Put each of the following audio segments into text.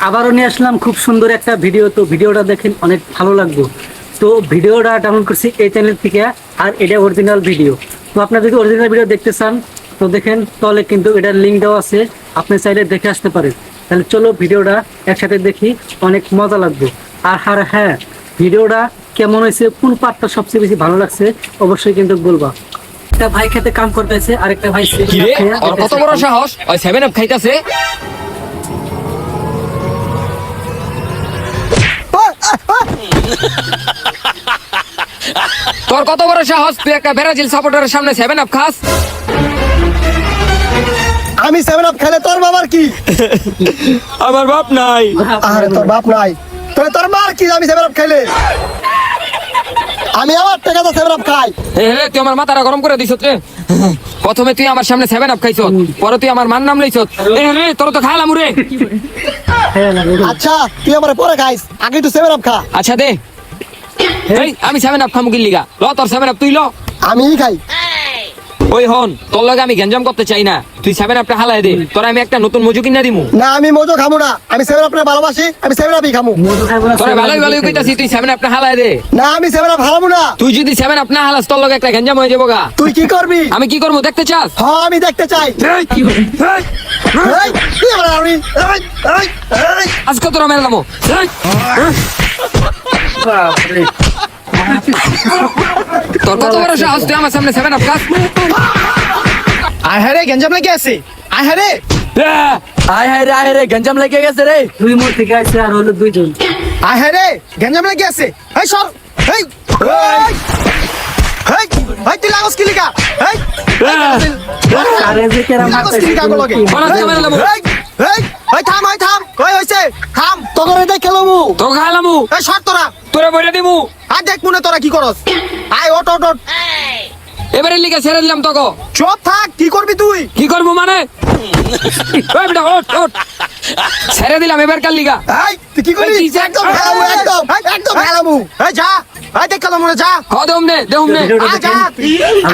আবারও নিয়ে আসলাম খুব সুন্দর একটা ভিডিও। তো ভিডিওটা দেখেন, অনেক ভালো লাগবে। তো ভিডিওটা ডাউনলোড করছি এই চ্যানেল থেকে, আর এটা অরিজিনাল ভিডিও। তো আপনারা যদি অরিজিনাল ভিডিও দেখতে চান তো দেখেন, তাহলে কিন্তু এটার লিঙ্ক দেওয়া আছে, আপনি চাইলে দেখে আসতে পারেন। তাহলে চলো ভিডিওটা একসাথে দেখি, অনেক মজা লাগবে। আর হ্যাঁ, ভিডিওটা কেমন হয়েছে, কোন পার্টটা সবচেয়ে বেশি ভালো লাগছে অবশ্যই কিন্তু বলবা। একটা ভাই খেতে কাম করতেছে, আরেকটা ভাই কি রে আর কত বড় সাহস ওই 7 আপ খাইতাছে। তোর কত বড় সাহস, তুই একটা ব্রাজিল সাপোর্টারের সামনে 7 আপ খাস? আমি 7 আপ খেলে তোর বাবার কি? আমার বাপ নাই। আরে তোর বাপ নাই, তোর মার কি? আমি 7 আপ খেলে আমি আমার টাকাতে 7 আপ খাই। তুই আমার মাথাটা গরম করে দিছত রে। প্রথমে তুই আমার সামনে 7 আপ খাইছত, পরে তুই আমার মান নাম লইছত। তোর তো খাইলাম রে। আচ্ছা তুই আমার পরে খাইস, আগে তুই 7 আপ খা। আচ্ছা দে, আমি 7 আপ খামু কি লিগা? ল তোর 7 আপ তুই ল। আমিই খাই। ওই হন, তোর লগে আমি গ্যাঞ্জাম করতে চাই না। তুই 7 আপটা হালাই দে, তোরা আমি একটা নতুন মজু কিনা দিমু। না আমি মজো খামু না, আমি 7 আপ ভালোবাসি, আমি 7 আপই খামু। তোরা ভালোই ভালোই কইতাছি, তুই 7 আপটা হালাই দে। না আমি 7 আপ হারামু না। তুই যদি 7 আপ না হালাস, তোর লগে একটা গ্যাঞ্জাম হয়ে যাবো গা। তুই কি করবি? আমি কি করবো দেখতে চাস? হ্যাঁ আমি দেখতে চাই। এই, কি আমার আউরি? এই। আজকে তোরা মেরলামো। তোর কত বড় সাহস, তুই আমার সামনে 7 আপ খাস? আয় হায় রে গঞ্জাম লেগে আছে, আয় হায় রে। আয় রে গঞ্জাম লেগে গেছে রে। দুই মোড় থেকে আসছে, আর হলো দুইজন। আয় হায় রে গঞ্জাম লেগে আছে। এই সর, এই এই এই তুই লাগস কি লিগা? এই আরে যে কেরাম লাগস কি লিগা গো লগে? বড় থেকে মেরলামো। এই এই এই থাম, এই থাম, ওই হইছে থাম। তোরে দেখ খেলমু, তো খাইলামু। এই সর তোরা, তোরে বইটা দিমু। আর দেখ মনে তোরা কি করস। আয় ওট ওট ওট। এবারে লিগে ছেড়ে দিলাম তোকে। চুপ থাক, কি করবি তুই? কি করবো মানে? ওই বেটা ওঠ ওঠ, ছেড়ে দিলাম এবার কাল লিগা। এই তুই কি করবি? এই, কি যে- একদম খেলামু, একদম একদম খেলামু। এই যা, এই দেখ খেলামু যা। হ দেউম নে দেউম নে। আয় যা।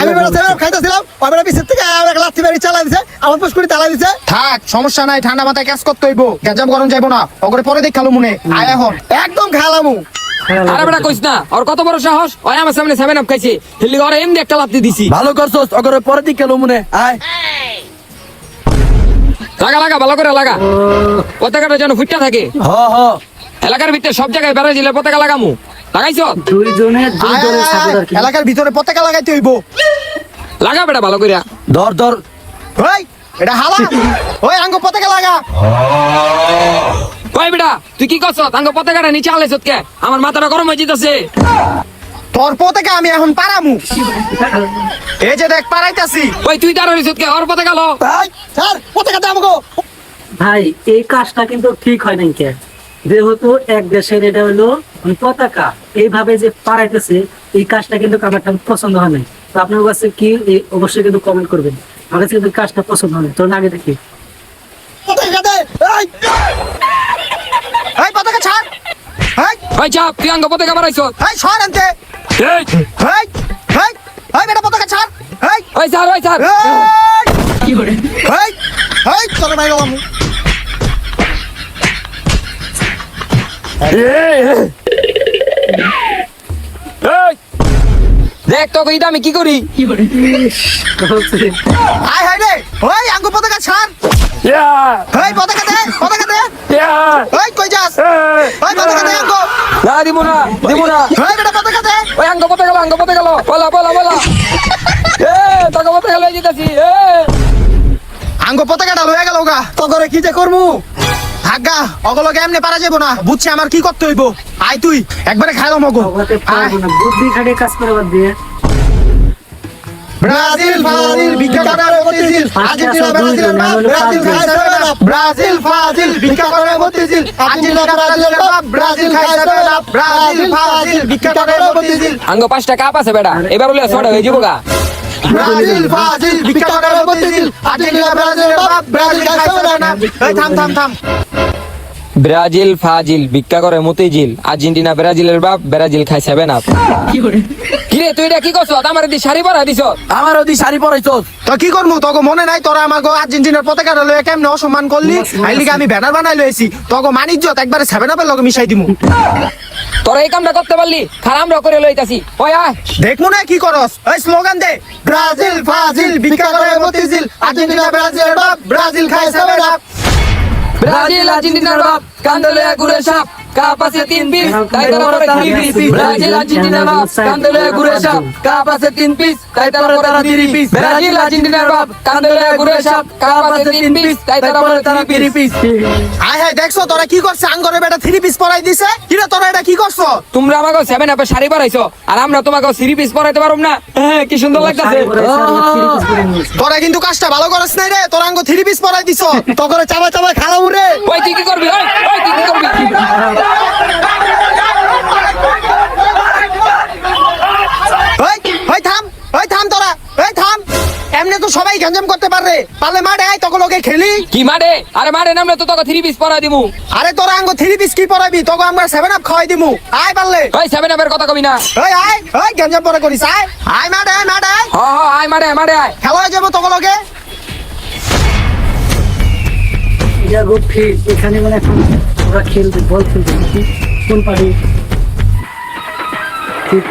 আমি বেলা সেভেন খাইতেছিলাম, ওই বেলা পিছের থেকে একটা লাথি বাড়ি চালাই দিছে, আমার পুষ্করি তালাই দিছে। থাক সমস্যা নাই, ঠান্ডা মাথায় কাজ করতে হইব, গেজাম গরম যাইবো না। ওগরে পরে দেখ খেলো মনে। আয় এখন একদম খেলামু। আরে বেটা কইস না, ওর কত বড় সাহস, ওই আমার সামনে 7 আপ খাইছে। হিলি ঘরে এমনি একটা লাথি দিছি। ভালো করছস, ওগরে পরে দিক কেলো মনে আয়। লাগা লাগা ভালো করে লাগা, পতাকাটা যেন ফুটটা থাকে। হ হ এলাকার ভিতরে সব জায়গায় ব্রাজিলের পতাকা লাগামু। লাগাইছো? দুই আয়, দলের আয়, সাপোর্টার কি? এলাকার ভিতরে পতাকা লাগাইতে হইব। লাগা বেটা ভালো কইরা। ধর ধর ওই এটা হালা, ওই আঙ্গ পতাকা লাগা। কই বেটা তুই কি করছ? তাঙ্গ পতাকাটা নিচে আলাইছত কে? আমার মাথাটা গরম হয়ে যেতেছে। তোর পতাকা আমি এখন পারামু। এই যে দেখ পারাইতাছি। ওই তুই তার হইছত কে? ওর পতাকা লো। এই স্যার পতাকা দাও গো। ভাই এই কাজটা কিন্তু ঠিক হয় নাই কে, যেহেতু এক দেশের এটা হলো পতাকা, এইভাবে যে পারাইতেছে এই কাজটা কিন্তু আমার পছন্দ হয় নাই। তো আপনার কাছে কি অবশ্যই কিন্তু কমেন্ট করবেন। আমার কাছে কিন্তু কাজটা পছন্দ হয় না। তোর আগে দেখি পতাকা দে। এই এই পতাকা ছাড়। এই ওই চাপ, তুই আঙ্গ পতাকা বাড়াইছ। এই সর আনতে। এই এই এই এই বেটা পতাকা ছাড়। এই ওই স্যার ওই স্যার। কি করে? এই এই তোর মাইরো আমি। এই দেখ তো কইটা আমি কি করি। আয় হায় রে, ওই আঙ্গু পতাকা ছাড়। এই পতাকা দে, পতাকা দে। ওই কই যাস? ওই পতাকা দে আঙ্গু। না দিব না দিব না। ওই বেটা পতাকা দে। ওই আঙ্গ পতাকা লো, আঙ্গ পতাকা লো। বলা বলা বলা। তোকে পতাকা লই যেতেছি। আঙ্গু পতাকাটা লয়ে গেল গা। তো করে কি যে করমু? হাগা অগলকে এমনি পারা যাবো না, বুঝছি আমার কি করতে হইব। আয় তুই একবারে খাইলাম মগো। ওকে পারবো না, বুদ্ধি খাটিয়ে কাজ করে বাদ দিয়ে। ব্রাজিল ফাজিল ভিক্ষা করে মতিঝিল, আর্জেন্টিনা ব্রাজিলের বাপ, ব্রাজিল খায় সেভেন আপ। ব্রাজিল ফাজিল ভিক্ষা করে মতিঝিল, আর্জেন্টিনা ব্রাজিলের বাপ, ব্রাজিল খায় সেভেন আপ। ব্রাজিল ফাজিল ভিক্ষা করে মতিঝিল, আঙ্গ 5টা কাপ আছে বেটা, এবার উলে ছড়া হয়ে যাবো গা। ব্রাজিল ফাজিল ভিক্ষা করে মতিঝিল, আর্জেন্টিনা ব্রাজিলের বাপ, ব্রাজিল খায় সেভেন আপ। এই থাম থাম থাম। ব্রাজিল ফাজিল ভিক্ষা করে মতিঝিল, আর্জেন্টিনা ব্রাজিলের বাপ, ব্রাজিল খায় 7 আপ। কিরে তুই এটা কি করছ? আমার দি শাড়ি পরা দিছ। আমার ওদি শাড়ি পরাইছস। তো কি করবো, তোকে মনে নাই তোরা আমাকে আর্জেন্টিনার পতাকাটা লয়ে কেমনে অসম্মান করলি? আইলিকে আমি ব্যানার বানাই লইছি, তোকে মানিজ্জত একবারে 7 আপের লগে মিশাই দিমু। তোরা এই কামটা করতে পারলি, খারাপ করে লইতাছি। ওই আয় দেখমু না কি করস, এই স্লোগান দে, ব্রাজিল ফাজিল ভিক্ষা করে মতিঝিল, আর্জেন্টিনা ব্রাজিলের বাপ, ব্রাজিল খায় 7 আপ। ব্রাজিল আর্জেন্টিনার বাপ, কান্দলে ঘুরে সাপ, কাপ আছে 3 পিস, তাই তার পরে 3 পিস। ব্রাজিল আর্জেন্টিনার বাপ, কান্দলে ঘুরে সাপ, কাপ আছে 3 পিস, তাই তার পরে 3 পিস। ব্রাজিল আর্জেন্টিনার বাপ, কান্দলে ঘুরে সাপ, কাপ আছে 3 পিস, তাই তার পরে 3 পিস। হাই হাই দেখছো তোরা কি করছে? আঙ্গরে বেটা 3 পিস পরাই দিছে। কিরে তোরা এটা কি করছো? তোমরা আমাকে 7 আপে শাড়ি পরাইছো, আর আমরা তোমাকে 3 পিস পরাইতে পারুম না? হ্যাঁ, কি সুন্দর লাগতাছে। তোরা কিন্তু কাজটা ভালো করছ নাই রে, তোরা আঙ্গ 3 পিস পরাই দিছো। তোরে চাবা চাবা খালামু রে। ওই তুই কি করবি? ওই তুই কি করবি? ওই থাম তোরা, ওই থাম। এমনি তো সবাই গঞ্জাম করতে পারে, পারলে মাঠে আয় তখন ওকে খেলি। কি মাঠে? আরে মাঠে নামলে তো তোকে 3 পিস পরাই দিমু। আরে তোরা আঙ্গ 3 পিস কি পরাইবি? তোকে আমরা 7 আপ খাওয়াই দিমু। আয় পারলে ওই 7 আপের কথা কবি না। ওই আয়, ওই গঞ্জাম পরে করিস। আয় আয় মাঠে আয়, মাঠে আয়, আয় মাঠে আয়। খেলা হয়ে যাবো তখন ওকে। এটা খুব ঠিক, এখানে মানে এখন ওরা খেলবে, বল খেলবে, কোন পার্টি? ঠিক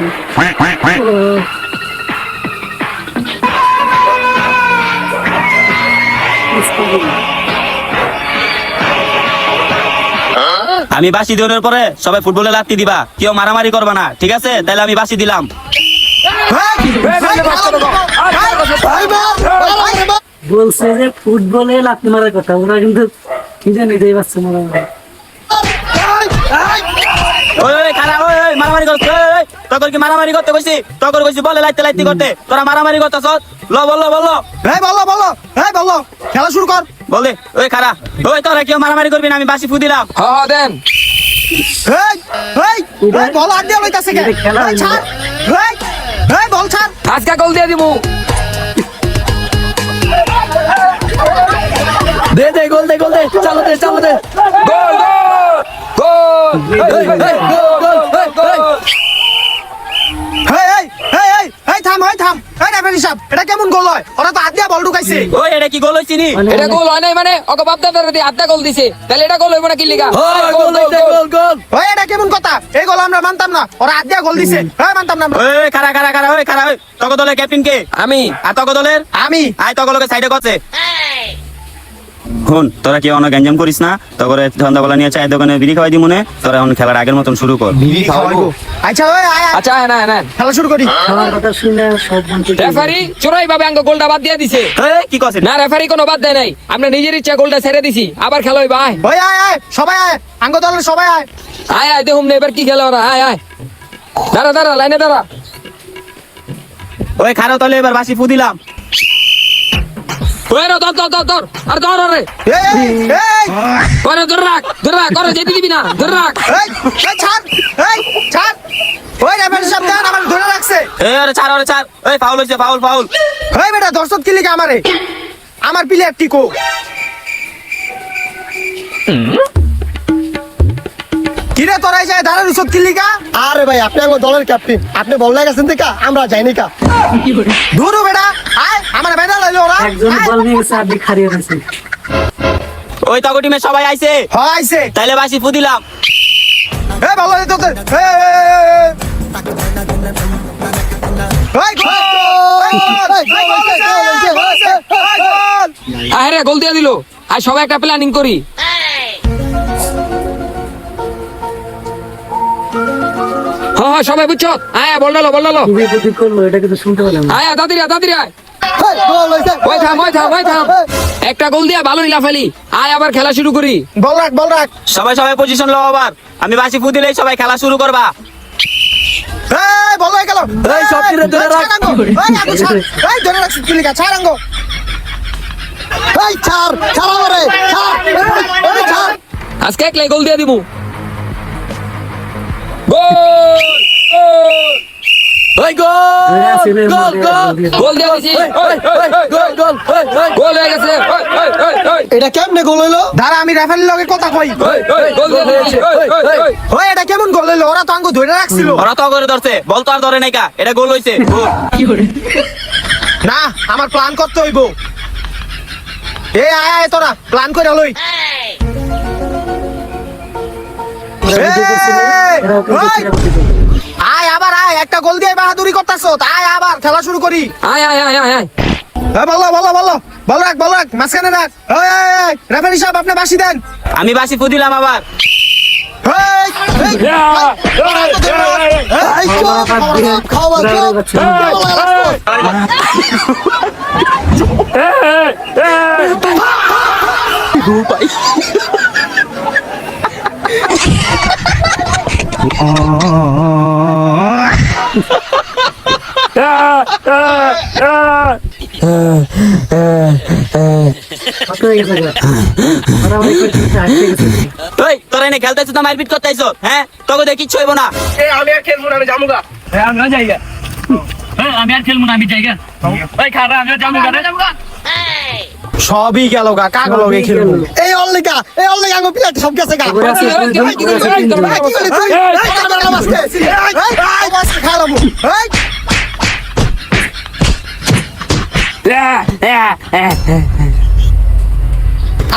আমি বাসি দেওয়ার পরে সবাই ফুটবলে লাত্তি দিবা, কেউ মারামারি করবা না, ঠিক আছে? তাহলে আমি বাসি দিলাম। বলছে যে ফুটবলে লাথি মারার কথা, ওরা কিন্তু কি জানি নিজেই পাচ্ছে মারামারি। ওই ওই খারা, ওই ওই মারামারি করছ, ওই তোর কি মারামারি করতে কইছি? তোর কইছি বলে লাইতে লাইতে করতে, তোরা মারামারি করতেছ। বলো এই বলো খেলা শুরু কর। বলে ওই খারা, ওই তোরা কেউ মারামারি করবি না, আমি বাসি ফু দিলাম। দেন। এই বল আট দিয়ে লইতাছে কে? খেলা এই ছাড়, এই বল ছাড়। আজকে গোল দিয়ে দিমু। দে গোল দে চালো দে গোল গোল গোল। এই থাম, এই রেফারি সাহেব, এটা কেমন গোল হয়? ওরা তো হাত দিয়ে বল ঢুকাইছে। ওই এটা কি গোল হইছিনি? এটা গোল হয় নাই মানে ওকে বাপ দাদার দিয়ে আধা গোল দিছে, তাহলে এটা গোল হইব না কি লিগা? গোল ওই এটা কেমন কথা? এই গোল আমরা মানতাম না, ওরা হাত দিয়ে গোল দিছে। মানতাম না আমরা। ওই খারা, ওই খারা, ওই তক দলের ক্যাপ্টেন কে? আমি। আর তক দলের? আমি। আয় তক লোকে সাইডে করছে। হুন, তোরা কি অনেক গ্যাঞ্জাম করিস না? তকরে সন্ধ্যাবেলা নিয়ে চায়ের দোকানে বিড়ি খাওয়াই দিমুনে, তোরা এখন খেলার আগের মতন শুরু কর। আচ্ছা ওই আয়, আচ্ছা না খেলা শুরু করি। খেলার কথা শুনে সব বলতে রেফারি চোরাই ভাবে আঙ্গ গোলটা বাদ দিয়ে দিছে। এই কি করছিস? না রেফারি কোনো বাদ দেয় নাই, আমরা নিজের ইচ্ছা গোলটা ছেড়ে দিছি। আবার খেলা হইবা। আয় ওই আয়, সবাই আয়, আঙ্গ দলের সবাই আয়। আয় দেখুন না এবার কি খেলা ওরা। আয় দাঁড়া লাইনে দাঁড়া। ওই খারাও তাহলে এবার বাসি ফু দিলাম। ওরে ধর আর ধর রে। এই ওরে ধর রাখ করে যেতে দিবি না, ধর রাখ। এই ছাড়, ছাড়। ওই রেফারি সাহেব দেন আমার ধরে রাখছে। এই ওরে ছাড়। ওই ফাউল হইছে, ফাউল। ওই বেটা দর্শক কি লিখে আমারে? আমার প্লেয়ার টিকো। কিরে তোরাই যায় দাঁড়ার উৎসব কি লিখা? আরে ভাই আপনি আমার দলের ক্যাপ্টেন, আপনি বল লাগাছেন দেখা আমরা যাইনি কা। দূর বেটা, আয় আমার বেটা লাইলো ওরা। একজন বল নিয়ে গেছে, আপনি খারিয়ে গেছে। ওই তক টিমের সবাই আইছে, হয় আইছে। তাইলে বাসি ফু দিলাম। এ ভালো তো তো। আরে গোল দিয়ে দিল। আর সবাই একটা প্ল্যানিং করি। হ্যাঁ সবাই বুঝছো? আয় বল ডালো। খুবই বুদ্ধি করলো, এটা কিন্তু শুনতে পেলাম না। আয় দাদিরা আয়। ওই থাম। একটা গোল দিয়া ভালো লাফালি। আয় আবার খেলা শুরু করি। বল রাখ। সবাই পজিশন লো আবার। আমি বাসি ফু দিলেই সবাই খেলা শুরু করবা। এই বল হয়ে গেল। এই সব তীরে ধরে রাখ। এই ধরে রাখ কি লিখা? ছাড় আঙ্গো। এই ছাড় আমারে ছাড়। আজকে একলাই গোল দিয়ে দিবো। গোল ওই গোল গোল গোল গোল দিয়ে দিছি গোল গোল গোল হয়ে গেছে এটা কেমনে গোল হইলো? দাঁড়া আমি রেফারির লগে কথা কই। গোল দিয়ে দিয়েছে ওই এটা কেমন গোল হইলো? ওরা তো আঙ্গু ধরে রাখছিল। ওরা তো করে ধরছে, বল তো আর ধরে নাই কা, এটা গোল হইছে। না আমার প্ল্যান করতে হইব। আয় আয় তোরা প্ল্যান করে লই। আয় আবার আয়, একটা গোল দিয়ে বাহাদুরি করতেছো। আয় আবার খেলা শুরু করি। আয় আয় আয় আয় আয় বলো বলো বলো, বল রাখ বল রাখ, মাঝখানে রাখ। রেফারি সাহেব আপনি বাঁশি দেন। আমি বাসি ফুদিলাম আবার। ওই তোরা এনে খেলতেছিস না মারপিট করতেছিস? হ্যাঁ তোকে দেখি কিচ্ছু হইব না। আমি আর খেলবো না, আমি যাবো গা। সবই গেল গা, কাক লগে খেলবো। এই অল্লিকা আঙ্গো প্লেট সব গেছে গা।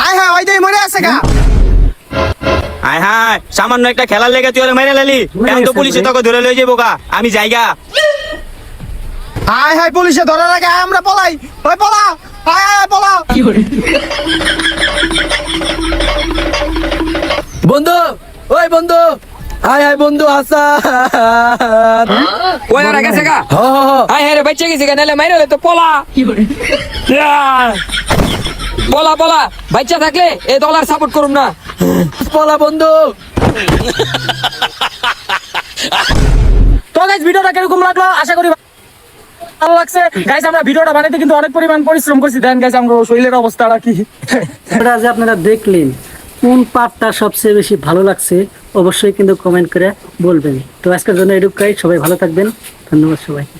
আয় হ্যাঁ ওই দিয়ে মরে আছে গা। আয় হায়, সামান্য একটা খেলার লেগে তুই ওরে মেরে লেলি, এখন তো পুলিশে তোকে ধরে লই যাবো গা। আমি যাইগা। আয় হায় পুলিশে ধরার আগে আমরা পলাই। ওই পলা, আয় আয় পলা। বন্ধু ওই বন্ধু আয় আয় বন্ধু হাসান ওই আর গেছে গা হ হ হ আয় হ্যাঁ রে বাচ্চা গেছে গা, নাহলে মাইরে তো পলা পলা পলা বাচ্চা থাকলে এই দলার সাপোর্ট করুম না। পলা বন্ধু। তো গাইস ভিডিওটা কিরকম লাগলো আশা করি ভালো লাগছে। গাইস আমরা ভিডিওটা বানাইতে কিন্তু অনেক পরিমাণ পরিশ্রম করছি। দেন গাইস আমরা শরীরের অবস্থাটা কি এটা যে আপনারা দেখলেন, কোন পার্টটা সবচেয়ে বেশি ভালো লাগছে অবশ্যই কিন্তু কমেন্ট করে বলবেন। তো আজকের জন্য এটুকুই, সবাই ভালো থাকবেন, ধন্যবাদ সবাইকে।